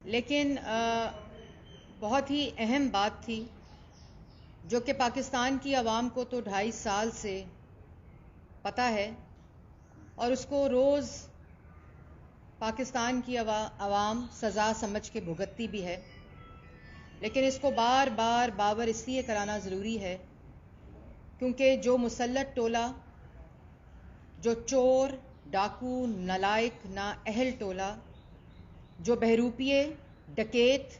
لیکن بہت ہی اہم بات تھی جو کہ پاکستان کی عوام کو تو 2.5 سال سے پتہ ہے اور اس کو روز پاکستان کی عوام سزا سمجھ کے بھگتتی بھی ہے، لیکن اس کو بار بار باور اس لیے کرانا ضروری ہے کیونکہ جو مسلط ٹولہ، جو چور، ڈاکو، نالائق، نااہل ٹولہ، جو بہروپیے، ڈکیت،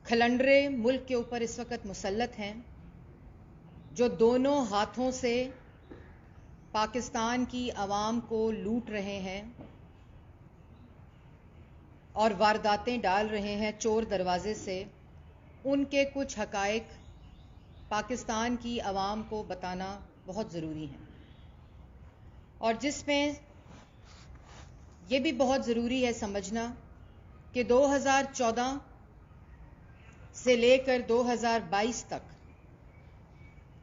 کھلنڈرے ملک کے اوپر اس وقت مسلط ہیں، جو دونوں ہاتھوں سے پاکستان کی عوام کو لوٹ رہے ہیں اور وارداتیں ڈال رہے ہیں چور دروازے سے، ان کے کچھ حقائق پاکستان کی عوام کو بتانا بہت ضروری ہے، اور جس میں یہ بھی بہت ضروری ہے سمجھنا کہ 2014 سے لے کر 2022 تک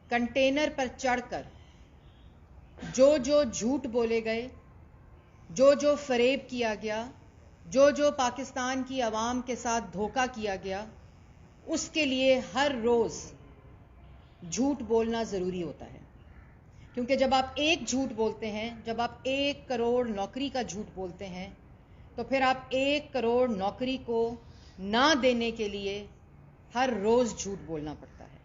کنٹینر پر چڑھ کر جو جھوٹ بولے گئے، جو فریب کیا گیا، جو پاکستان کی عوام کے ساتھ دھوکہ کیا گیا، اس کے لیے ہر روز جھوٹ بولنا ضروری ہوتا ہے، کیونکہ جب آپ ایک جھوٹ بولتے ہیں، جب آپ 1 کروڑ نوکری کا جھوٹ بولتے ہیں، تو پھر آپ 1 کروڑ نوکری کو نہ دینے کے لیے ہر روز جھوٹ بولنا پڑتا ہے۔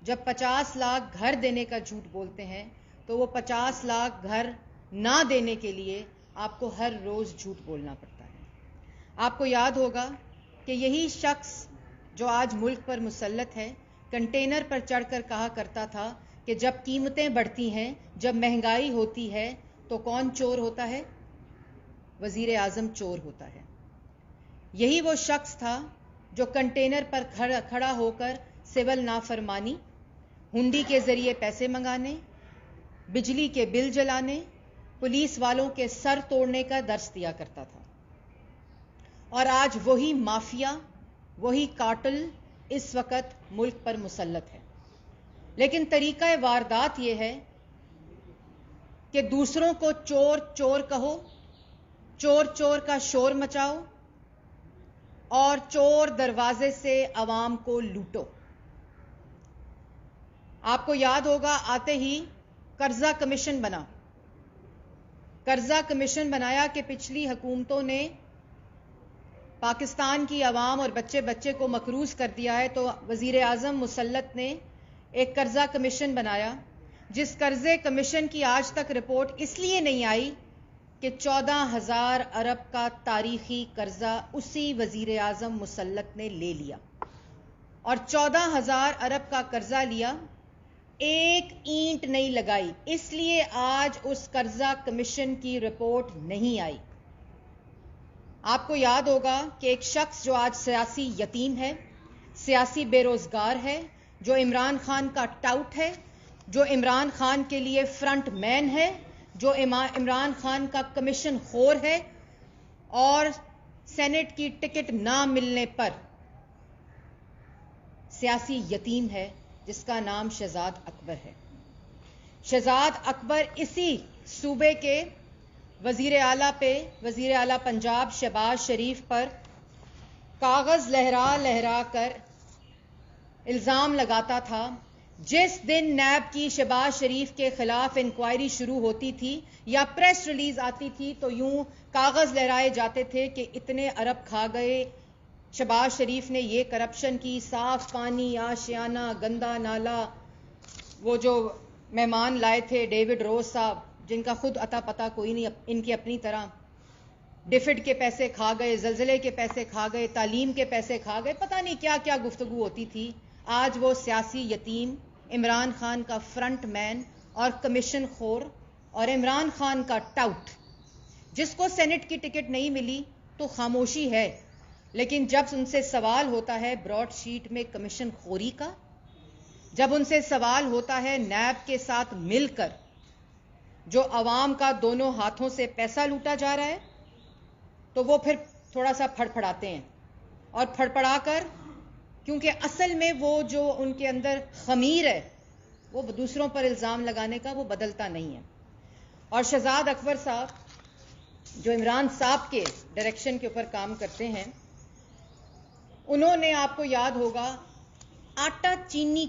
جب 50 لاکھ گھر دینے کا جھوٹ بولتے ہیں تو وہ 50 لاکھ گھر نہ دینے کے لیے آپ کو ہر روز جھوٹ بولنا پڑتا ہے۔ آپ کو یاد ہوگا کہ یہی شخص جو آج ملک پر مسلط ہے، کنٹینر پر چڑھ کر کہا کرتا تھا کہ جب قیمتیں بڑھتی ہیں، جب مہنگائی ہوتی ہے تو کون چور ہوتا ہے؟ وزیر اعظم چور ہوتا ہے۔ یہی وہ شخص تھا جو کنٹینر پر کھڑا ہو کر سول نافرمانی، ہنڈی کے ذریعے پیسے منگانے، بجلی کے بل جلانے، پولیس والوں کے سر توڑنے کا درس دیا کرتا تھا، اور آج وہی مافیا، وہی کارٹل اس وقت ملک پر مسلط ہے۔ لیکن طریقہ واردات یہ ہے کہ دوسروں کو چور چور کہو، چور کا شور مچاؤ اور چور دروازے سے عوام کو لوٹو۔ آپ کو یاد ہوگا آتے ہی قرضہ کمیشن بنا، قرضہ کمیشن بنایا کہ پچھلی حکومتوں نے پاکستان کی عوام اور بچے کو مقروض کر دیا ہے، تو وزیر اعظم مسلط نے ایک قرضہ کمیشن بنایا، جس قرضے کمیشن کی آج تک رپورٹ اس لیے نہیں آئی کہ 14,000 ارب کا تاریخی قرضہ اسی وزیر اعظم مسلط نے لے لیا، اور 14,000 ارب کا قرضہ لیا، ایک اینٹ نہیں لگائی، اس لیے آج اس قرضہ کمیشن کی رپورٹ نہیں آئی۔ آپ کو یاد ہوگا کہ ایک شخص جو آج سیاسی یتیم ہے، سیاسی بے روزگار ہے، جو عمران خان کا ٹاؤٹ ہے، جو عمران خان کے لیے فرنٹ مین ہے، جو عمران خان کا کمیشن خور ہے، اور سینٹ کی ٹکٹ نہ ملنے پر سیاسی یتیم ہے، جس کا نام شہزاد اکبر ہے۔ شہزاد اکبر اسی صوبے کے وزیر اعلیٰ پنجاب شہباز شریف پر کاغذ لہرا کر الزام لگاتا تھا۔ جس دن نیب کی شہباز شریف کے خلاف انکوائری شروع ہوتی تھی یا پریس ریلیز آتی تھی تو یوں کاغذ لہرائے جاتے تھے کہ اتنے ارب کھا گئے، شہباز شریف نے یہ کرپشن کی، صاف پانی، آشیانہ، گندا نالا، وہ جو مہمان لائے تھے ڈیوڈ روز صاحب، جن کا خود اتا پتا کوئی نہیں، ان کی اپنی طرح، ڈیفڈ کے پیسے کھا گئے، زلزلے کے پیسے کھا گئے، تعلیم کے پیسے کھا گئے، پتہ نہیں کیا کیا گفتگو ہوتی تھی۔ آج وہ سیاسی یتیم، عمران خان کا فرنٹ مین اور کمیشن خور، اور عمران خان کا ٹاؤٹ، جس کو سینٹ کی ٹکٹ نہیں ملی تو خاموشی ہے، لیکن جب ان سے سوال ہوتا ہے براڈ شیٹ میں کمیشن خوری کا، جب ان سے سوال ہوتا ہے نیب کے ساتھ مل کر جو عوام کا دونوں ہاتھوں سے پیسہ لوٹا جا رہا ہے، تو وہ پھر تھوڑا سا پھڑپڑاتے ہیں، اور پھڑپڑا کر، کیونکہ اصل میں وہ جو ان کے اندر خمیر ہے، وہ دوسروں پر الزام لگانے کا، وہ بدلتا نہیں ہے۔ اور شہزاد اکبر صاحب جو عمران صاحب کے ڈائریکشن کے اوپر کام کرتے ہیں، انہوں نے، آپ کو یاد ہوگا، آٹا چینی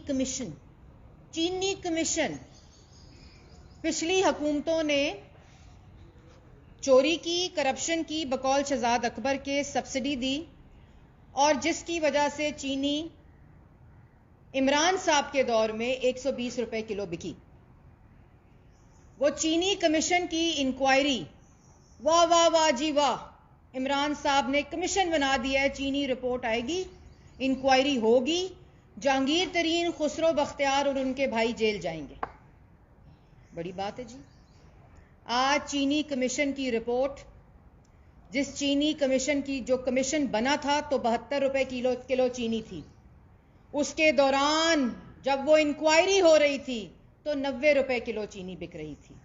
کمیشن پچھلی حکومتوں نے چوری کی، کرپشن کی، بقول شہزاد اکبر کے سبسڈی دی، اور جس کی وجہ سے چینی عمران صاحب کے دور میں 120 روپے کلو بکی۔ وہ چینی کمیشن کی انکوائری، واہ واہ واہ جی واہ، عمران صاحب نے کمیشن بنا دیا ہے، چینی رپورٹ آئے گی، انکوائری ہوگی، جہانگیر ترین، خسرو بختیار اور ان کے بھائی جیل جائیں گے۔ بڑی بات ہے جی۔ آج چینی کمیشن کی رپورٹ، جس چینی کمیشن کی جو کمیشن بنا تھا تو 72 روپے کلو چینی تھی، اس کے دوران جب وہ انکوائری ہو رہی تھی تو 90 روپے کلو چینی بک رہی تھی۔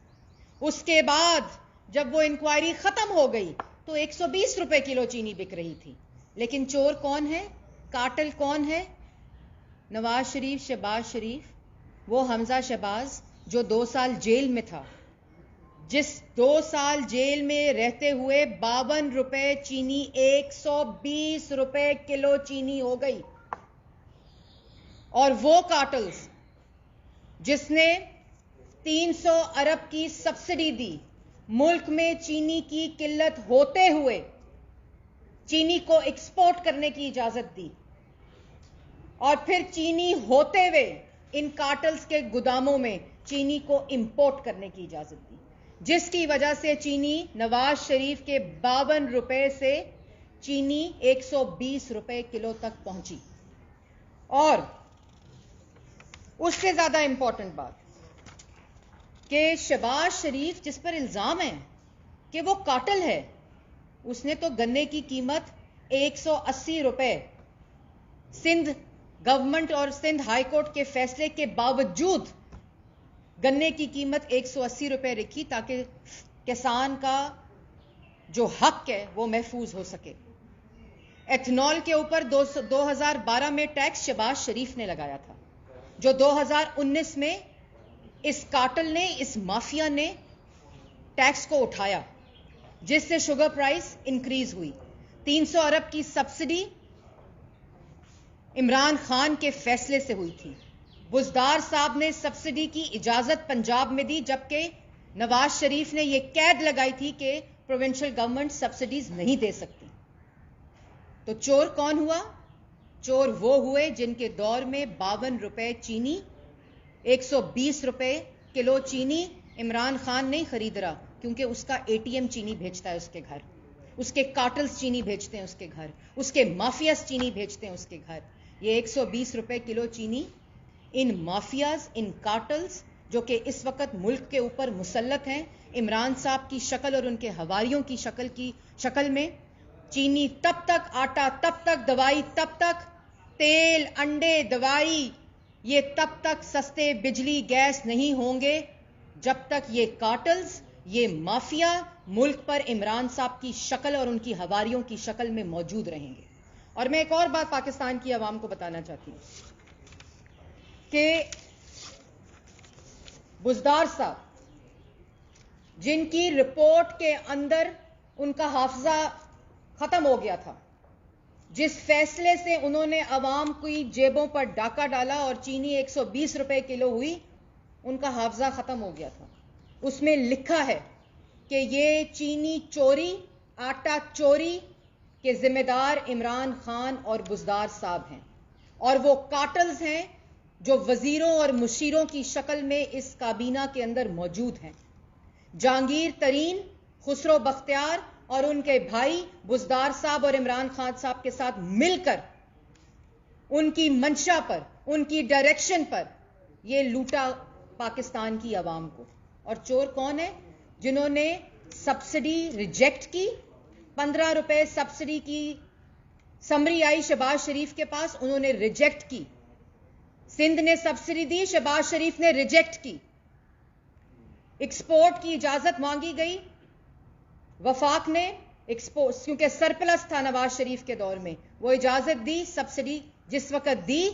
اس کے بعد جب وہ انکوائری ختم ہو گئی تو 120 روپے کلو چینی بک رہی تھی۔ لیکن چور کون ہے؟ کارٹل کون ہے؟ نواز شریف، شہباز شریف، وہ حمزہ شہباز جو 2 سال جیل میں تھا، جس 2 سال جیل میں رہتے ہوئے 52 روپے چینی 120 روپے کلو چینی ہو گئی۔ اور وہ کارٹلز جس نے 300 ارب کی سبسڈی دی، ملک میں چینی کی قلت ہوتے ہوئے چینی کو ایکسپورٹ کرنے کی اجازت دی، اور پھر چینی ہوتے ہوئے ان کارٹلز کے گوداموں میں چینی کو امپورٹ کرنے کی اجازت دی، جس کی وجہ سے چینی نواز شریف کے 52 روپے سے چینی 120 روپے کلو تک پہنچی۔ اور اس سے زیادہ امپورٹنٹ بات کہ شہباز شریف، جس پر الزام ہے کہ وہ کارٹل ہے، اس نے تو گنے کی قیمت 180 روپے سندھ گورنمنٹ اور سندھ ہائی کورٹ کے فیصلے کے باوجود گنے کی قیمت 180 روپے رکھی تاکہ کسان کا جو حق ہے وہ محفوظ ہو سکے۔ ایتھنول کے اوپر 2012 میں ٹیکس شہباز شریف نے لگایا تھا، جو 2019 میں اس کارٹل نے، اس مافیا نے ٹیکس کو اٹھایا، جس سے شوگر پرائس انکریز ہوئی۔ 300 ارب کی سبسڈی عمران خان کے فیصلے سے ہوئی تھی۔ بزدار صاحب نے سبسڈی کی اجازت پنجاب میں دی، جبکہ نواز شریف نے یہ قید لگائی تھی کہ پروونشل گورنمنٹ سبسڈیز نہیں دے سکتی۔ تو چور کون ہوا؟ چور وہ ہوئے جن کے دور میں 52 روپے چینی، 120 روپے کلو چینی عمران خان نہیں خرید رہا، کیونکہ اس کا ATM چینی بھیجتا ہے اس کے گھر، اس کے کارٹلز چینی بھیجتے ہیں اس کے گھر، اس کے مافیاز چینی بھیجتے ہیں اس کے گھر۔ یہ 120 روپے کلو چینی ان مافیاز، ان کارٹلز جو کہ اس وقت ملک کے اوپر مسلط ہیں، عمران صاحب کی شکل اور ان کے حواریوں کی شکل میں، چینی تب تک، آٹا تب تک، دوائی تب تک، تیل، انڈے، دوائی، یہ تب تک سستے بجلی گیس نہیں ہوں گے جب تک یہ کارٹلز، یہ مافیا ملک پر عمران صاحب کی شکل اور ان کی حواریوں کی شکل میں موجود رہیں گے۔ اور میں ایک اور بات پاکستان کی عوام کو بتانا چاہتی ہوں کہ بزدار صاحب، جن کی رپورٹ کے اندر ان کا حافظہ ختم ہو گیا تھا، جس فیصلے سے انہوں نے عوام کی جیبوں پر ڈاکہ ڈالا اور چینی 120 روپے کلو ہوئی، ان کا حافظہ ختم ہو گیا تھا۔ اس میں لکھا ہے کہ یہ چینی چوری، آٹا چوری کے ذمہ دار عمران خان اور بزدار صاحب ہیں، اور وہ کارٹلز ہیں جو وزیروں اور مشیروں کی شکل میں اس کابینہ کے اندر موجود ہیں۔ جہانگیر ترین، خسرو بختیار اور ان کے بھائی بزدار صاحب اور عمران خان صاحب کے ساتھ مل کر ان کی منشا پر، ان کی ڈائریکشن پر یہ لوٹا پاکستان کی عوام کو۔ اور چور کون ہے؟ جنہوں نے سبسڈی ریجیکٹ کی، 15 روپے سبسڈی کی سمری آئی شہباز شریف کے پاس، انہوں نے ریجیکٹ کی۔ سندھ نے سبسڈی دی، شہباز شریف نے ریجیکٹ کی۔ ایکسپورٹ کی اجازت مانگی گئی، وفاق نے ایکسپورٹ، کیونکہ سرپلس تھا نواز شریف کے دور میں، وہ اجازت دی۔ سبسڈی جس وقت دی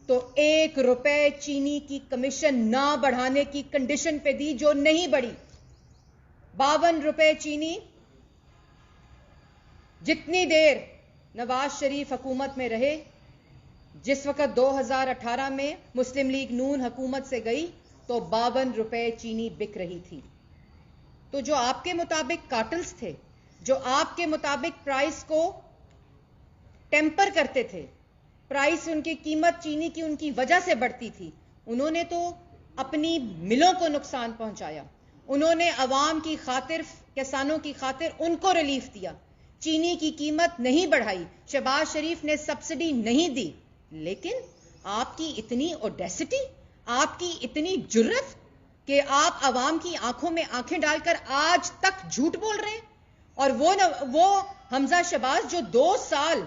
تو 1 روپے چینی کی کمیشن نہ بڑھانے کی کنڈیشن پہ دی، جو نہیں بڑھی۔ 52 روپے چینی جتنی دیر نواز شریف حکومت میں رہے، جس وقت 2018 میں مسلم لیگ نون حکومت سے گئی تو 52 روپے چینی بک رہی تھی. تو جو آپ کے مطابق کارٹلز تھے، جو آپ کے مطابق پرائس کو ٹیمپر کرتے تھے، پرائس ان کی قیمت چینی کی ان کی وجہ سے بڑھتی تھی، انہوں نے تو اپنی ملوں کو نقصان پہنچایا. انہوں نے عوام کی خاطر، کسانوں کی خاطر ان کو ریلیف دیا، چینی کی قیمت نہیں بڑھائی، شہباز شریف نے سبسڈی نہیں دی. لیکن آپ کی اتنی اوڈیسٹی، آپ کی اتنی جرت کہ آپ عوام کی آنکھوں میں آنکھیں ڈال کر آج تک جھوٹ بول رہے ہیں. اور وہ حمزہ شہباز جو 2 سال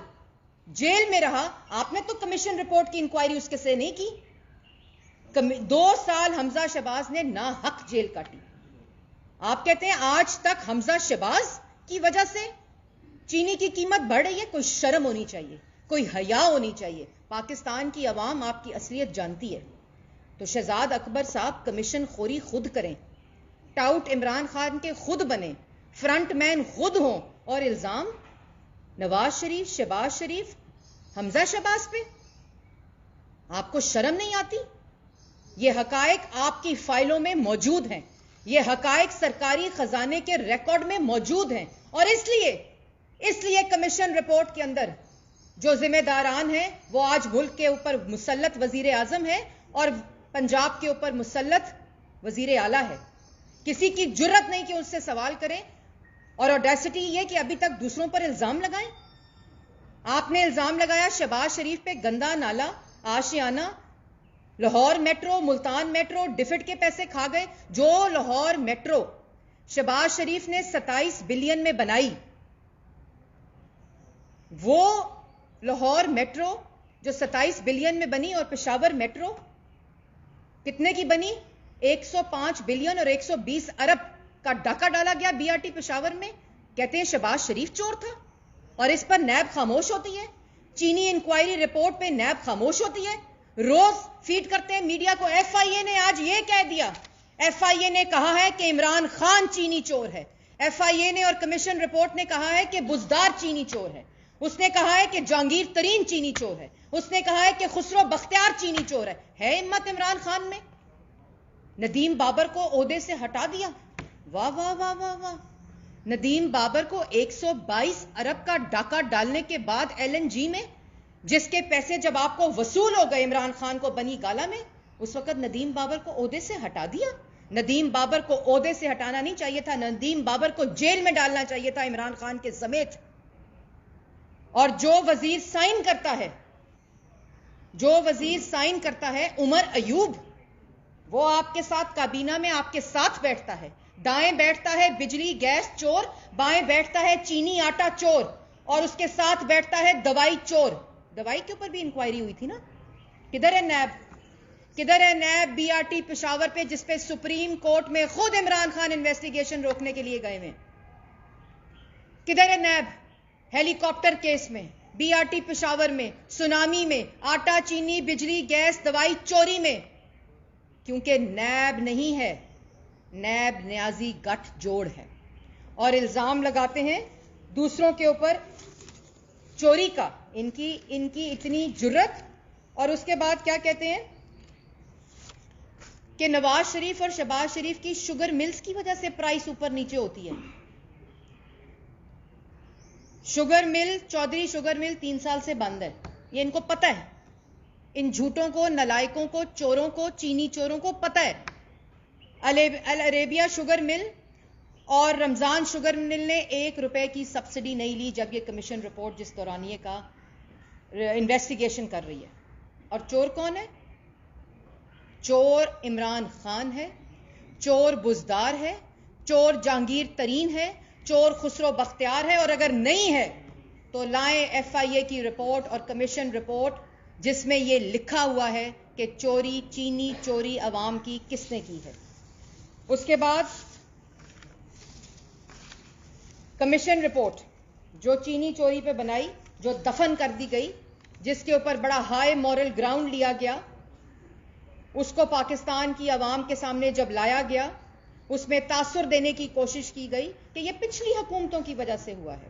جیل میں رہا، آپ نے تو کمیشن رپورٹ کی انکوائری اس کے سے نہیں کی. 2 سال حمزہ شہباز نے ناحق جیل کاٹی. آپ کہتے ہیں آج تک حمزہ شہباز کی وجہ سے چینی کی قیمت بڑھ رہی ہے. کوئی شرم ہونی چاہیے، کوئی حیا ہونی چاہیے. پاکستان کی عوام آپ کی اصلیت جانتی ہے. تو شہزاد اکبر صاحب کمیشن خوری خود کریں، ٹاؤٹ عمران خان کے خود بنیں، فرنٹ مین خود ہوں، اور الزام نواز شریف، شہباز شریف، حمزہ شہباز پہ. آپ کو شرم نہیں آتی؟ یہ حقائق آپ کی فائلوں میں موجود ہیں، یہ حقائق سرکاری خزانے کے ریکارڈ میں موجود ہیں. اور اس لیے کمیشن رپورٹ کے اندر جو ذمہ داران ہیں وہ آج ملک کے اوپر مسلط وزیر اعظم ہے اور پنجاب کے اوپر مسلط وزیر اعلیٰ ہے. کسی کی جرت نہیں کہ اس سے سوال کریں، اور اوڈیسٹی یہ کہ ابھی تک دوسروں پر الزام لگائیں. آپ نے الزام لگایا شہباز شریف پہ گندا نالا، آشیانہ، لاہور میٹرو، ملتان میٹرو، ڈفٹ کے پیسے کھا گئے. جو لاہور میٹرو شہباز شریف نے 27 بلین میں بنائی، وہ لاہور میٹرو جو 27 بلین میں بنی، اور پشاور میٹرو کتنے کی بنی؟ 105 بلین اور 120 ارب کا ڈاکہ ڈالا گیا بی آر ٹی پشاور میں. کہتے ہیں شہباز شریف چور تھا، اور اس پر نیب خاموش ہوتی ہے. چینی انکوائری رپورٹ پہ نیب خاموش ہوتی ہے. روز فیڈ کرتے ہیں میڈیا کو. ایف آئی اے نے آج یہ کہہ دیا، ایف آئی اے نے کہا ہے کہ عمران خان چینی چور ہے. ایف آئی اے نے اور کمیشن رپورٹ نے کہا ہے کہ بزدار چینی چور ہے. اس نے کہا ہے کہ جہانگیر ترین چینی چور ہے. اس نے کہا ہے کہ خسرو بختیار چینی چور ہے. ہے ہمت عمران خان میں؟ ندیم بابر کو عہدے سے ہٹا دیا. واہ واہ واہ واہ واہ. ندیم بابر کو 122 ارب کا ڈاکہ ڈالنے کے بعد ایل این جی میں، جس کے پیسے جب آپ کو وصول ہو گئے عمران خان کو بنی گالا میں، اس وقت ندیم بابر کو عہدے سے ہٹا دیا. ندیم بابر کو عہدے سے ہٹانا نہیں چاہیے تھا، ندیم بابر کو جیل میں ڈالنا چاہیے تھا عمران خان کے سمیت. اور جو وزیر سائن کرتا ہے عمر ایوب، وہ آپ کے ساتھ کابینہ میں آپ کے ساتھ بیٹھتا ہے. دائیں بیٹھتا ہے بجلی گیس چور، بائیں بیٹھتا ہے چینی آٹا چور، اور اس کے ساتھ بیٹھتا ہے دوائی چور. دوائی کے اوپر بھی انکوائری ہوئی تھی نا. کدھر ہے نیب؟ کدھر ہے NAB B R T Peshawar پہ، جس پہ سپریم کورٹ میں خود عمران خان انویسٹیگیشن روکنے کے لیے گئے ہوئے؟ کدھر ہے نیب؟ ہیلی کاپٹر کیس میں، بی آر ٹی پشاور میں، سونامی میں، آٹا چینی بجلی گیس دوائی چوری میں. کیونکہ نیب نہیں ہے، نیب نیازی گٹھ جوڑ ہے، اور الزام لگاتے ہیں دوسروں کے اوپر چوری کا. ان کی اتنی جرت. اور اس کے بعد کیا کہتے ہیں کہ نواز شریف اور شہباز شریف کی شوگر ملز کی وجہ سے پرائس اوپر نیچے ہوتی ہے. Sugar mill, Chaudhry sugar mill 3 سال سے بند ہے. یہ ان کو پتہ ہے. ان جھوٹوں کو، نلائکوں کو، چوروں کو، چینی چوروں کو پتہ ہے. العربیہ شوگر مل اور رمضان شوگر مل نے 1 روپے کی سبسڈی نہیں لی، جب یہ کمیشن رپورٹ جس دورانیے کا انویسٹیگیشن کر رہی ہے. اور چور کون ہے؟ چور عمران خان ہے، چور بزدار ہے، چور جہانگیر ترین ہے، چور خسرو بختیار ہے. اور اگر نہیں ہے تو لائیں ایف آئی اے کی رپورٹ اور کمیشن رپورٹ، جس میں یہ لکھا ہوا ہے کہ چوری، چینی چوری عوام کی کس نے کی ہے. اس کے بعد کمیشن رپورٹ جو چینی چوری پہ بنائی، جو دفن کر دی گئی، جس کے اوپر بڑا ہائی مورل گراؤنڈ لیا گیا، اس کو پاکستان کی عوام کے سامنے جب لایا گیا، اس میں تاثر دینے کی کوشش کی گئی کہ یہ پچھلی حکومتوں کی وجہ سے ہوا ہے.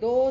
2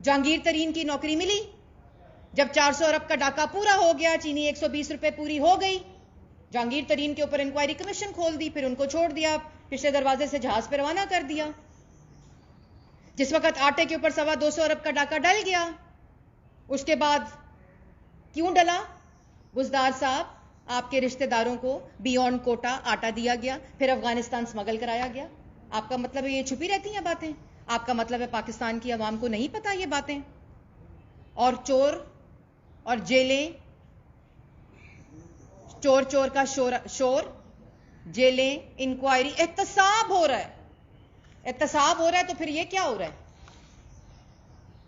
جہانگیر ترین کی نوکری ملی. جب 400 ارب کا ڈاکہ پورا ہو گیا, چینی 120 روپے پوری ہو گئی, جہانگیر ترین کے اوپر انکوائری کمیشن کھول دی, پھر ان کو چھوڑ دیا, پچھلے دروازے سے جہاز پہ روانہ کر دیا. جس وقت آٹے کے اوپر 250 ارب کا ڈاکہ ڈل گیا, اس کے بعد کیوں ڈلا؟ بزدار صاحب, آپ کے رشتہ داروں کو بیونڈ کوٹا آٹا دیا گیا, پھر افغانستان سمگل کرایا گیا. آپ کا مطلب ہے یہ چھپی رہتی ہیں باتیں؟ آپ کا مطلب ہے پاکستان کی عوام کو نہیں پتا یہ باتیں؟ اور چور اور جیلیں, چور چور کا شور, جیلیں, انکوائری, احتساب ہو رہا ہے. احتساب ہو رہا ہے تو پھر یہ کیا ہو رہا ہے؟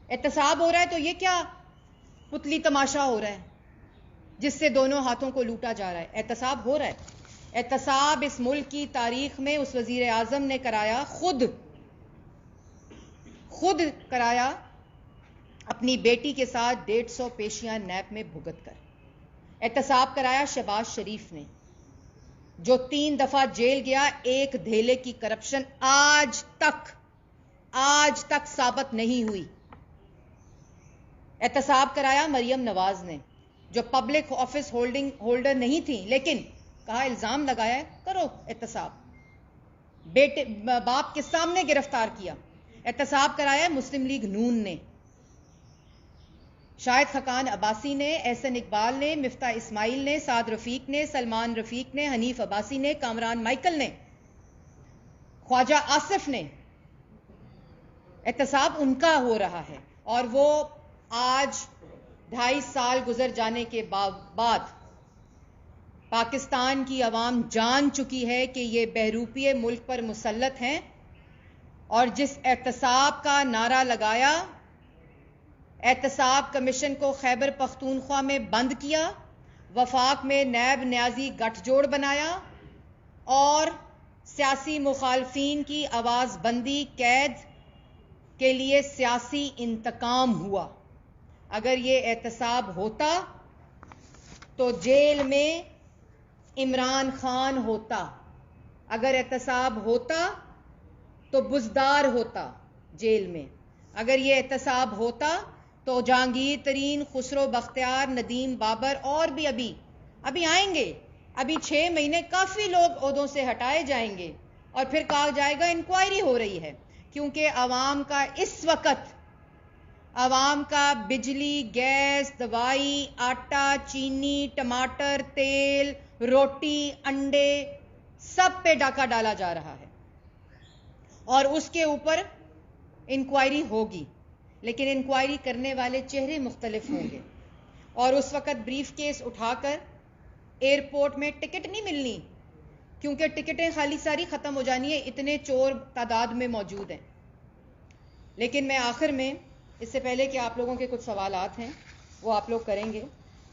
احتساب ہو رہا ہے تو یہ کیا پتلی تماشا ہو رہا ہے جس سے دونوں ہاتھوں کو لوٹا جا رہا ہے؟ احتساب ہو رہا ہے. احتساب اس ملک کی تاریخ میں اس وزیر اعظم نے کرایا, خود کرایا, اپنی بیٹی کے ساتھ 150 پیشیاں نیب میں بھگت کر. احتساب کرایا شہباز شریف نے, جو 3 دفعہ جیل گیا, ایک دھیلے کی کرپشن آج تک ثابت نہیں ہوئی. احتساب کرایا مریم نواز نے, جو پبلک آفس ہولڈر نہیں تھی, لیکن کہا الزام لگایا ہے کرو احتساب, بیٹے باپ کے سامنے گرفتار کیا. احتساب کرایا مسلم لیگ نون نے, شاہد خاقان عباسی نے, احسن اقبال نے, مفتاح اسماعیل نے, سعد رفیق نے, سلمان رفیق نے, حنیف عباسی نے, کامران مائیکل نے, خواجہ آصف نے. احتساب ان کا ہو رہا ہے, اور وہ آج 2.5 سال گزر جانے کے بعد پاکستان کی عوام جان چکی ہے کہ یہ بہروپیے ملک پر مسلط ہیں, اور جس احتساب کا نعرہ لگایا, احتساب کمیشن کو خیبر پختونخوا میں بند کیا, وفاق میں نیب نیازی گٹھ جوڑ بنایا, اور سیاسی مخالفین کی آواز بندی, قید کے لیے سیاسی انتقام ہوا. اگر یہ احتساب ہوتا تو جیل میں عمران خان ہوتا, اگر احتساب ہوتا تو بزدار ہوتا جیل میں, اگر یہ احتساب ہوتا تو جہانگیر ترین, خسرو بختیار, ندیم بابر اور بھی ابھی آئیں گے. ابھی 6 مہینے کافی لوگ عہدوں سے ہٹائے جائیں گے, اور پھر کہا جائے گا انکوائری ہو رہی ہے, کیونکہ عوام کا اس وقت, عوام کا بجلی, گیس, دوائی, آٹا, چینی, ٹماٹر, تیل, روٹی, انڈے, سب پہ ڈاکہ ڈالا جا رہا ہے, اور اس کے اوپر انکوائری ہوگی. لیکن انکوائری کرنے والے چہرے مختلف ہوں گے, اور اس وقت بریف کیس اٹھا کر ایئرپورٹ میں ٹکٹ نہیں ملنی, کیونکہ ٹکٹیں خالی ساری ختم ہو جانی ہیں, اتنے چور تعداد میں موجود ہیں. لیکن میں آخر میں, اس سے پہلے کہ آپ لوگوں کے کچھ سوالات ہیں وہ آپ لوگ کریں گے,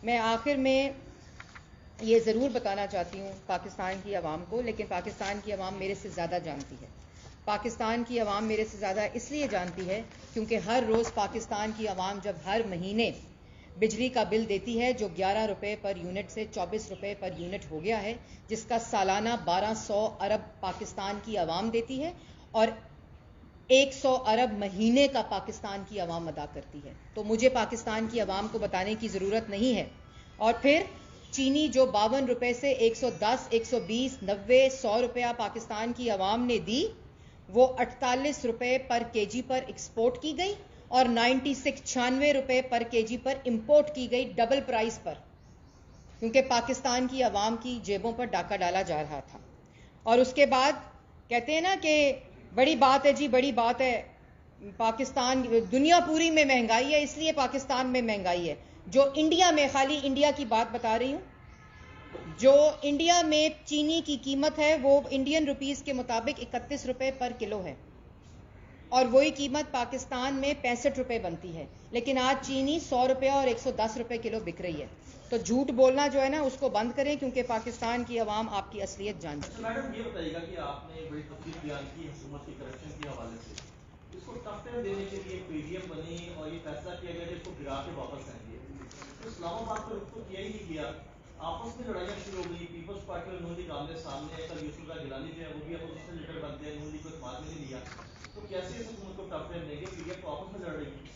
میں آخر میں یہ ضرور بتانا چاہتی ہوں پاکستان کی عوام کو, لیکن پاکستان کی عوام میرے سے زیادہ جانتی ہے. پاکستان کی عوام میرے سے زیادہ اس لیے جانتی ہے کیونکہ ہر روز پاکستان کی عوام جب ہر مہینے بجلی کا بل دیتی ہے, جو 11 روپے پر یونٹ سے 24 روپے پر یونٹ ہو گیا ہے, جس کا سالانہ 1200 ارب پاکستان کی عوام دیتی ہے, اور 100 ارب مہینے کا پاکستان کی عوام ادا کرتی ہے. تو مجھے پاکستان کی عوام کو بتانے کی ضرورت نہیں ہے. اور پھر چینی جو 52 روپے سے 110, 120, 90, 100 روپیہ پاکستان کی عوام نے دی, وہ 48 روپے پر کے جی پر ایکسپورٹ کی گئی, اور 96 روپے پر کے جی پر امپورٹ کی گئی, ڈبل پرائس پر, کیونکہ پاکستان کی عوام کی جیبوں پر ڈاکہ ڈالا جا رہا تھا. اور اس کے بعد کہتے ہیں نا کہ بڑی بات ہے جی, بڑی بات ہے, پاکستان, دنیا پوری میں مہنگائی ہے, اس لیے پاکستان میں مہنگائی ہے. جو انڈیا میں, خالی انڈیا کی بات بتا رہی ہوں, جو انڈیا میں چینی کی قیمت ہے وہ انڈین روپیز کے مطابق 31 روپے پر کلو ہے, اور وہی قیمت پاکستان میں 65 روپے بنتی ہے, لیکن آج چینی 100 روپے اور 110 روپے کلو بک رہی ہے. تو جھوٹ بولنا جو ہے نا, اس کو بند کریں, کیونکہ پاکستان کی عوام آپ کی اصلیت جان چکی ہے. میڈم یہ بتائیے گا کہ آپ نے بڑی تفصیل بیان کی حکومت کی کرپشن کے حوالے سے, اس کو ٹف ٹائم دینے کے لیے پی ڈی ایم بنی اور یہ فیصلہ کیا گیا کہ اس کو گرا کے واپس آئیں گے. اسلام آباد پر رخ تو کیا ہی نہیں گیا, آپس میں لڑائیاں شروع ہو گئی. پیپلز پارٹی اور نون لیگ آمنے سامنے, کل یوسف اللہ گیلانی جو ہے وہ بھی اپوزیشن لیڈر بن گئے, نون لیگ کو اعتماد میں نہیں لیا. تو کیسے اس حکومت کو ٹف ٹائم دیں گے؟ پی ڈی ایم تو آپس میں لڑ رہی ہے.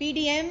PDM,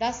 10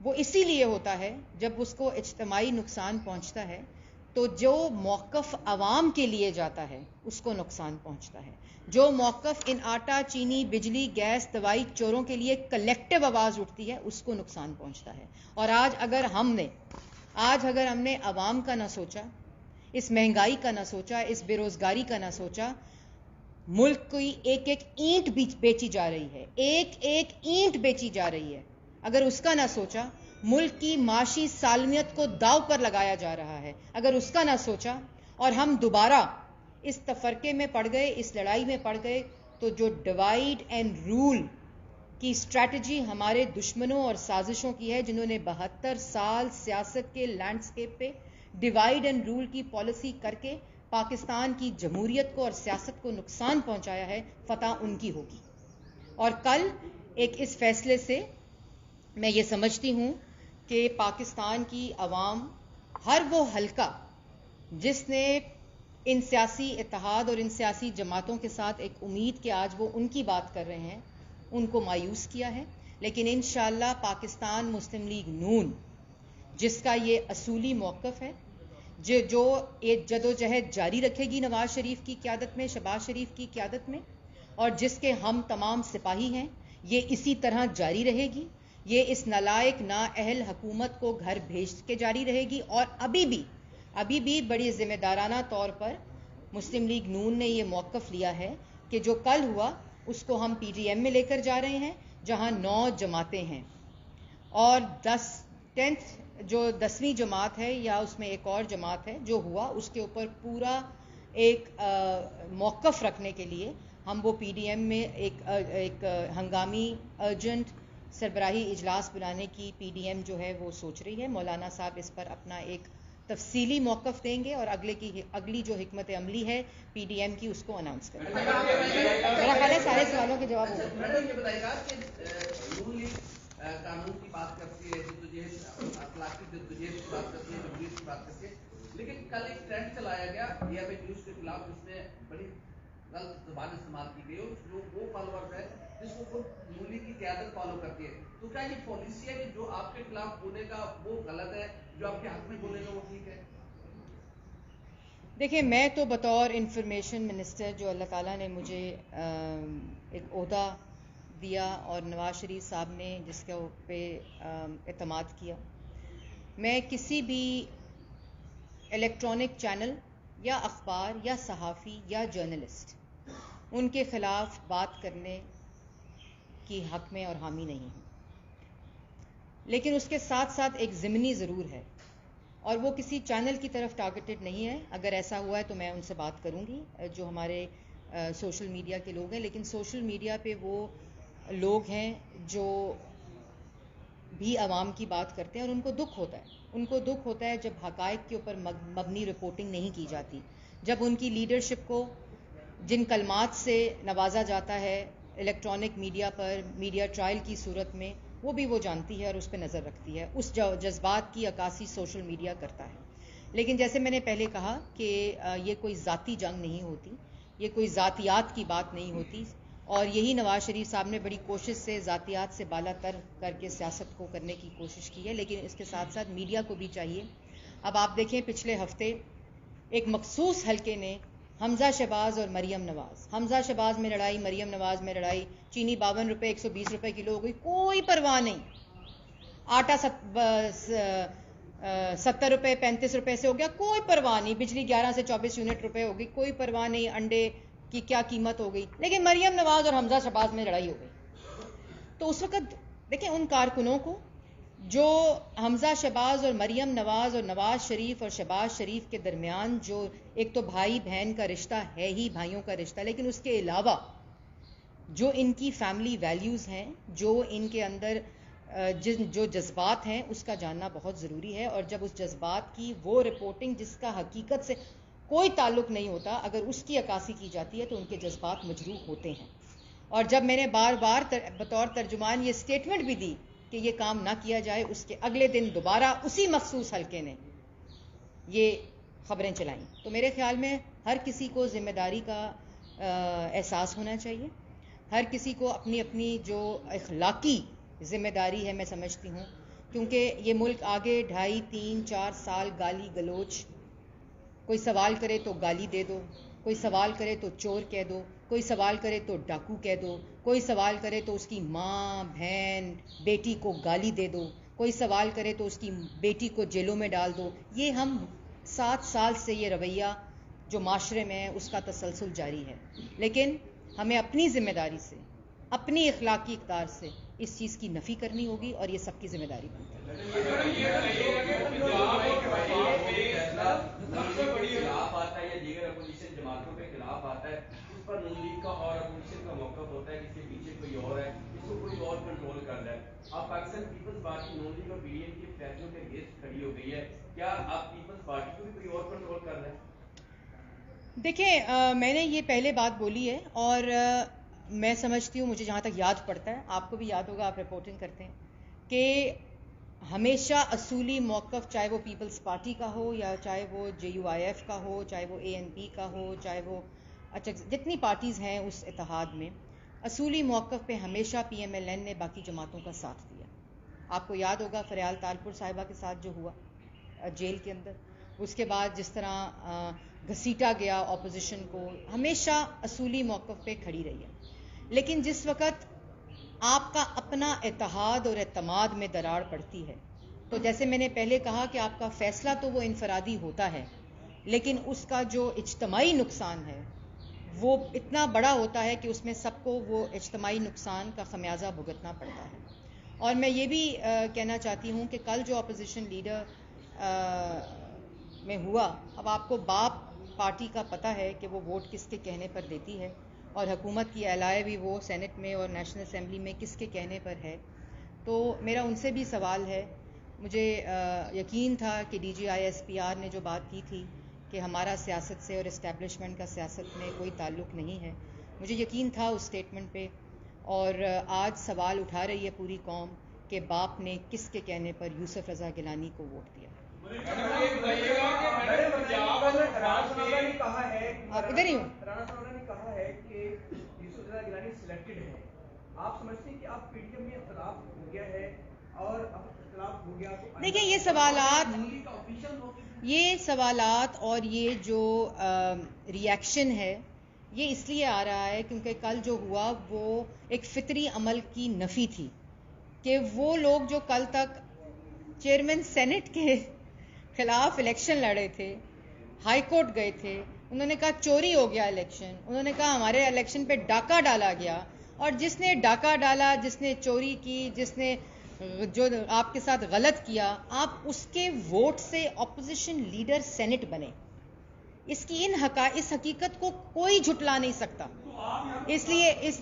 وہ اسی لیے ہوتا ہے جب اس کو اجتماعی نقصان پہنچتا ہے تو جو موقف عوام کے لیے جاتا ہے اس کو نقصان پہنچتا ہے. جو موقف ان آٹا، چینی، بجلی، گیس، دوائی چوروں کے لیے کلیکٹیو آواز اٹھتی ہے اس کو نقصان پہنچتا ہے. اور آج اگر ہم نے عوام کا نہ سوچا، اس مہنگائی کا نہ سوچا، اس بے روزگاری کا نہ سوچا، ملک کی ایک ایک اینٹ بیچی جا رہی ہے، ایک ایک اینٹ بیچی جا رہی ہے، اگر اس کا نہ سوچا، ملک کی معاشی سالمیت کو داؤ پر لگایا جا رہا ہے، اگر اس کا نہ سوچا، اور ہم دوبارہ اس تفرقے میں پڑ گئے، اس لڑائی میں پڑ گئے، تو جو ڈیوائیڈ اینڈ رول کی اسٹریٹجی ہمارے دشمنوں اور سازشوں کی ہے، جنہوں نے 72 سال سیاست کے لینڈسکیپ پہ ڈیوائیڈ اینڈ رول کی پالیسی کر کے پاکستان کی جمہوریت کو اور سیاست کو نقصان پہنچایا ہے، فتح ان کی ہوگی. اور کل ایک اس فیصلے سے میں یہ سمجھتی ہوں کہ پاکستان کی عوام، ہر وہ حلقہ جس نے ان سیاسی اتحاد اور ان سیاسی جماعتوں کے ساتھ ایک امید کہ آج وہ ان کی بات کر رہے ہیں، ان کو مایوس کیا ہے. لیکن انشاءاللہ پاکستان مسلم لیگ نون، جس کا یہ اصولی موقف ہے، جو ایک جدوجہد جاری رکھے گی نواز شریف کی قیادت میں، شہباز شریف کی قیادت میں، اور جس کے ہم تمام سپاہی ہیں، یہ اسی طرح جاری رہے گی. یہ اس نالائق نااہل حکومت کو گھر بھیج کے جاری رہے گی. اور ابھی بھی بڑی ذمہ دارانہ طور پر مسلم لیگ نون نے یہ موقف لیا ہے کہ جو کل ہوا اس کو ہم پی ڈی ایم میں لے کر جا رہے ہیں، جہاں 9 جماعتیں ہیں، اور 10ویں جماعت ہے یا اس میں ایک اور جماعت ہے جو ہوا، اس کے اوپر پورا ایک موقف رکھنے کے لیے ہم وہ پی ڈی ایم میں ایک ہنگامی ارجنٹ سربراہی اجلاس بلانے کی پی ڈی ایم جو ہے وہ سوچ رہی ہے. مولانا صاحب اس پر اپنا ایک تفصیلی موقف دیں گے اور اگلی جو حکمت عملی ہے پی ڈی ایم کی اس کو اناؤنس کریں گے. میرا خیال ہے سارے سوالوں کے جواب ہو گئے. میڈم یہ بتائیے گا کہ نون لیگ قانون کی بات کرتی ہے، اخلاقی جدوجہد کی بات کرتی ہے، جمہوریت کی بات کرتی ہے، لیکن کل ایک ٹرینڈ چلایا گیا پی ایم اے نیوز کے خلاف جس میں بڑی غلط زبان استعمال کی گئی اور جو وہ فالوورز ہے جس کو خود نون لیگ کی قیادت فالو کرتی ہے. تو کیا یہ پالیسی ہے کہ جو آپ کے خلاف بولے گا وہ غلط ہے، جو آپ کے حق میں بولے گا وہ ٹھیک ہے؟ دیکھیں، میں تو بطور انفارمیشن منسٹر، جو اللہ تعالیٰ نے مجھے ایک عہدہ دیا اور نواز شریف صاحب نے جس کے پہ اعتماد کیا، میں کسی بھی الیکٹرانک چینل یا اخبار یا صحافی یا جرنلسٹ ان کے خلاف بات کرنے کی حق میں اور حامی نہیں ہوں. لیکن اس کے ساتھ ساتھ ایک ضمنی ضرور ہے، اور وہ کسی چینل کی طرف ٹارگیٹڈ نہیں ہے. اگر ایسا ہوا ہے تو میں ان سے بات کروں گی جو ہمارے سوشل میڈیا کے لوگ ہیں. لیکن سوشل میڈیا پہ وہ لوگ ہیں جو بھی عوام کی بات کرتے ہیں، اور ان کو دکھ ہوتا ہے جب حقائق کے اوپر مبنی رپورٹنگ نہیں کی جاتی، جب ان کی لیڈرشپ کو جن کلمات سے نوازا جاتا ہے الیکٹرانک میڈیا پر میڈیا ٹرائل کی صورت میں، وہ بھی وہ جانتی ہے اور اس پہ نظر رکھتی ہے. اس جذبات کی عکاسی سوشل میڈیا کرتا ہے. لیکن جیسے میں نے پہلے کہا کہ یہ کوئی ذاتی جنگ نہیں ہوتی، یہ کوئی ذاتیات کی بات نہیں ہوتی، اور یہی نواز شریف صاحب نے بڑی کوشش سے ذاتیات سے بالا تر کر کے سیاست کو کرنے کی کوشش کی ہے. لیکن اس کے ساتھ ساتھ میڈیا کو بھی چاہیے. اب آپ دیکھیں پچھلے ہفتے ایک مخصوص حلقے نے حمزہ شہباز اور مریم نواز، حمزہ شہباز میں لڑائی، مریم نواز میں لڑائی، چینی 52 روپے 120 روپے کلو ہو گئی، کوئی پرواہ نہیں. آٹا 70 روپے 35 روپے سے ہو گیا، کوئی پرواہ نہیں. بجلی 11 سے 24 یونٹ روپے ہو گئی، کوئی پرواہ نہیں. انڈے کی کیا قیمت ہو گئی. لیکن مریم نواز اور حمزہ شہباز میں لڑائی ہو گئی. تو اس وقت دیکھیں ان کارکنوں کو جو حمزہ شہباز اور مریم نواز اور نواز شریف اور شہباز شریف کے درمیان جو ایک تو بھائی بہن کا رشتہ ہے ہی، بھائیوں کا رشتہ، لیکن اس کے علاوہ جو ان کی فیملی ویلیوز ہیں، جو ان کے اندر جو جذبات ہیں، اس کا جاننا بہت ضروری ہے. اور جب اس جذبات کی وہ رپورٹنگ جس کا حقیقت سے کوئی تعلق نہیں ہوتا، اگر اس کی عکاسی کی جاتی ہے تو ان کے جذبات مجروح ہوتے ہیں. اور جب میں نے بار بار بطور ترجمان یہ سٹیٹمنٹ بھی دی کہ یہ کام نہ کیا جائے، اس کے اگلے دن دوبارہ اسی مخصوص حلقے نے یہ خبریں چلائیں. تو میرے خیال میں ہر کسی کو ذمہ داری کا احساس ہونا چاہیے. ہر کسی کو اپنی اپنی جو اخلاقی ذمہ داری ہے، میں سمجھتی ہوں کیونکہ یہ ملک آگے 2.5 3 4 سال گالی گلوچ، کوئی سوال کرے تو گالی دے دو، کوئی سوال کرے تو چور کہہ دو، کوئی سوال کرے تو ڈاکو کہہ دو، کوئی سوال کرے تو اس کی ماں بہن بیٹی کو گالی دے دو، کوئی سوال کرے تو اس کی بیٹی کو جیلوں میں ڈال دو. یہ ہم 7 سال سے یہ رویہ جو معاشرے میں ہے اس کا تسلسل جاری ہے. لیکن ہمیں اپنی ذمہ داری سے، اپنی اخلاقی اقدار سے اس چیز کی نفی کرنی ہوگی اور یہ سب کی ذمہ داری بنتی ہے. خلاف آتا ہے یا دیگر اپوزیشن جماعتوں کے خلاف آتا ہے، اس پر نون لیگ کا اور اپوزیشن کا موقف ہوتا ہے کہ اس کے پیچھے کوئی اور ہے، اس کو کوئی اور کنٹرول کر رہا ہے. اب پاکستان پیپلز پارٹی نون لیگ اور پی ڈی ایم کے فیصلوں کے اگینسٹ کھڑی ہو گئی ہے، کیا اب پیپلز پارٹی کو بھی کوئی اور کنٹرول کر رہا ہے؟ دیکھیں، میں نے یہ پہلے بات بولی ہے اور میں سمجھتی ہوں، مجھے جہاں تک یاد پڑتا ہے، آپ کو بھی یاد ہوگا، آپ رپورٹنگ کرتے ہیں، کہ ہمیشہ اصولی موقف چاہے وہ پیپلز پارٹی کا ہو یا چاہے وہ JUIF کا ہو، چاہے وہ ANP کا ہو، چاہے وہ جتنی پارٹیز ہیں اس اتحاد میں، اصولی موقف پہ ہمیشہ PMLN نے باقی جماعتوں کا ساتھ دیا. آپ کو یاد ہوگا فریال تالپور صاحبہ کے ساتھ جو ہوا جیل کے اندر، اس کے بعد جس طرح گھسیٹا گیا اپوزیشن کو، ہمیشہ اصولی موقف پہ کھڑی رہی ہے. لیکن جس وقت آپ کا اپنا اتحاد اور اعتماد میں دراڑ پڑتی ہے، تو جیسے میں نے پہلے کہا کہ آپ کا فیصلہ تو وہ انفرادی ہوتا ہے، لیکن اس کا جو اجتماعی نقصان ہے وہ اتنا بڑا ہوتا ہے کہ اس میں سب کو وہ اجتماعی نقصان کا خمیازہ بھگتنا پڑتا ہے. اور میں یہ بھی کہنا چاہتی ہوں کہ کل جو اپوزیشن لیڈر میں ہوا، اب آپ کو باپ پارٹی کا پتہ ہے کہ وہ ووٹ کس کے کہنے پر دیتی ہے، اور حکومت کی اعلائے بھی وہ سینٹ میں اور نیشنل اسمبلی میں کس کے کہنے پر ہے. تو میرا ان سے بھی سوال ہے، مجھے یقین تھا کہ DGI-SPR نے جو بات کی تھی کہ ہمارا سیاست سے اور اسٹیبلشمنٹ کا سیاست میں کوئی تعلق نہیں ہے، مجھے یقین تھا اس سٹیٹمنٹ پہ، اور آج سوال اٹھا رہی ہے پوری قوم کہ باپ نے کس کے کہنے پر یوسف رضا گیلانی کو ووٹ دیا. آپ ادھر ہی ہوں. رانا صاحب نے کہا ہے کہ یوسف رضا گیلانی سلیکٹڈ ہے. آپ سمجھتے ہیں کہ اب PDM میں اختلاف ہو گیا ہے، اور اب اختلاف ہو گیا تو دیکھیں یہ سوالات اور یہ جو ریاکشن ہے یہ اس لیے آ رہا ہے کیونکہ کل جو ہوا وہ ایک فطری عمل کی نفی تھی کہ وہ لوگ جو کل تک چیئرمین سینٹ کے خلاف الیکشن لڑے تھے، ہائی کورٹ گئے تھے، انہوں نے کہا چوری ہو گیا الیکشن، انہوں نے کہا ہمارے الیکشن پہ ڈاکہ ڈالا گیا، اور جس نے ڈاکہ ڈالا، جس نے چوری کی، جس نے جو آپ کے ساتھ غلط کیا، آپ اس کے ووٹ سے اپوزیشن لیڈر سینٹ بنے. اس حقیقت کو کوئی جھٹلا نہیں سکتا. اس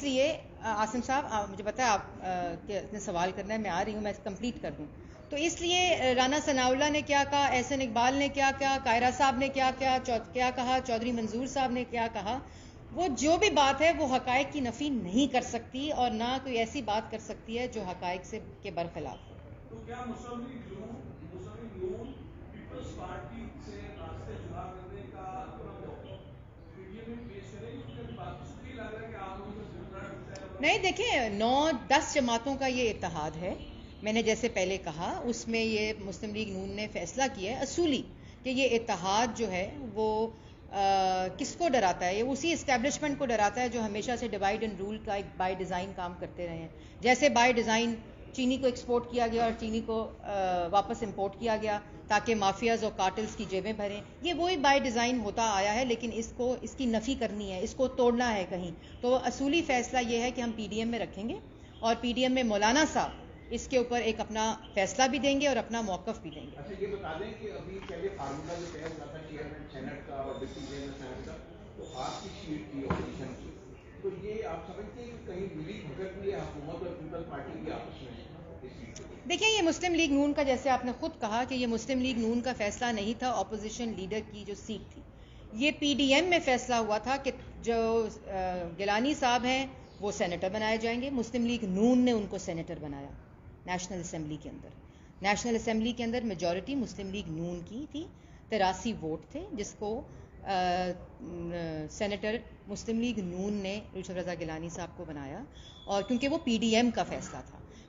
لیے عاصم صاحب مجھے پتا ہے آپ نے سوال کرنا ہے، میں آ رہی ہوں، میں کمپلیٹ کر دوں. تو اس لیے رانا ثناء اللہ نے کیا کہا، احسن اقبال نے کیا کہا، قاہرہ صاحب نے کیا کہا، چودھری منظور صاحب نے کیا کہا، وہ جو بھی بات ہے وہ حقائق کی نفی نہیں کر سکتی اور نہ کوئی ایسی بات کر سکتی ہے جو حقائق کے برخلاف ہو. تو کیا مسلم لیگ نون پیپلز پارٹی سے راستے جدا کرنے کا اپنا موقف PDM میں پیش کرے گی؟ کیونکہ بات تو یہ لگ رہا ہے کہ آپ لوگوں کو ضرورت نہیں. دیکھیں 9-10 جماعتوں کا یہ اتحاد ہے. میں نے جیسے پہلے کہا اس میں یہ مسلم لیگ نون نے فیصلہ کیا ہے اصولی کہ یہ اتحاد جو ہے وہ کس کو ڈراتا ہے، یہ اسی اسٹیبلشمنٹ کو ڈراتا ہے جو ہمیشہ سے ڈیوائڈ اینڈ رول کا ایک بائی ڈیزائن کام کرتے رہے ہیں. جیسے بائی ڈیزائن چینی کو ایکسپورٹ کیا گیا اور چینی کو واپس امپورٹ کیا گیا تاکہ مافیاز اور کارٹلز کی جیبیں بھریں، یہ وہی بائی ڈیزائن ہوتا آیا ہے. لیکن اس کی نفی کرنی ہے، اس کو توڑنا ہے کہیں. تو اصولی فیصلہ یہ ہے کہ ہم PDM میں رکھیں گے اور PDM میں مولانا صاحب اس کے اوپر ایک اپنا فیصلہ بھی دیں گے اور اپنا موقف بھی دیں گے. اچھا یہ بتا دیں کہ ابھی پہلے فارمولا جو طے ہوا تھا چیئرمین سینٹ کا اور ڈپٹی چیئرمین سینٹ کا، تو آپ کی سیٹ تھی اپوزیشن کی، تو یہ آپ سمجھتے ہیں کہ کہیں ملی بھگت ہوئی ہے حکومت اور پیپلز پارٹی کی آپس میں اس سیٹ کو؟ دیکھیں یہ مسلم لیگ نون کا، جیسے آپ نے خود کہا کہ یہ مسلم لیگ نون کا فیصلہ نہیں تھا اپوزیشن لیڈر کی جو سیٹ تھی، یہ PDM میں فیصلہ ہوا تھا کہ جو گیلانی صاحب ہیں وہ سینیٹر بنائے جائیں گے. مسلم لیگ نون نے ان کو سینیٹر بنایا نیشنل اسمبلی کے اندر. نیشنل اسمبلی کے اندر میجورٹی مسلم لیگ نون کی تھی، 83 ووٹ تھے، جس کو سینیٹر مسلم لیگ نون نے یوسف رضا گیلانی صاحب کو بنایا، اور کیونکہ وہ PDM کا فیصلہ تھا.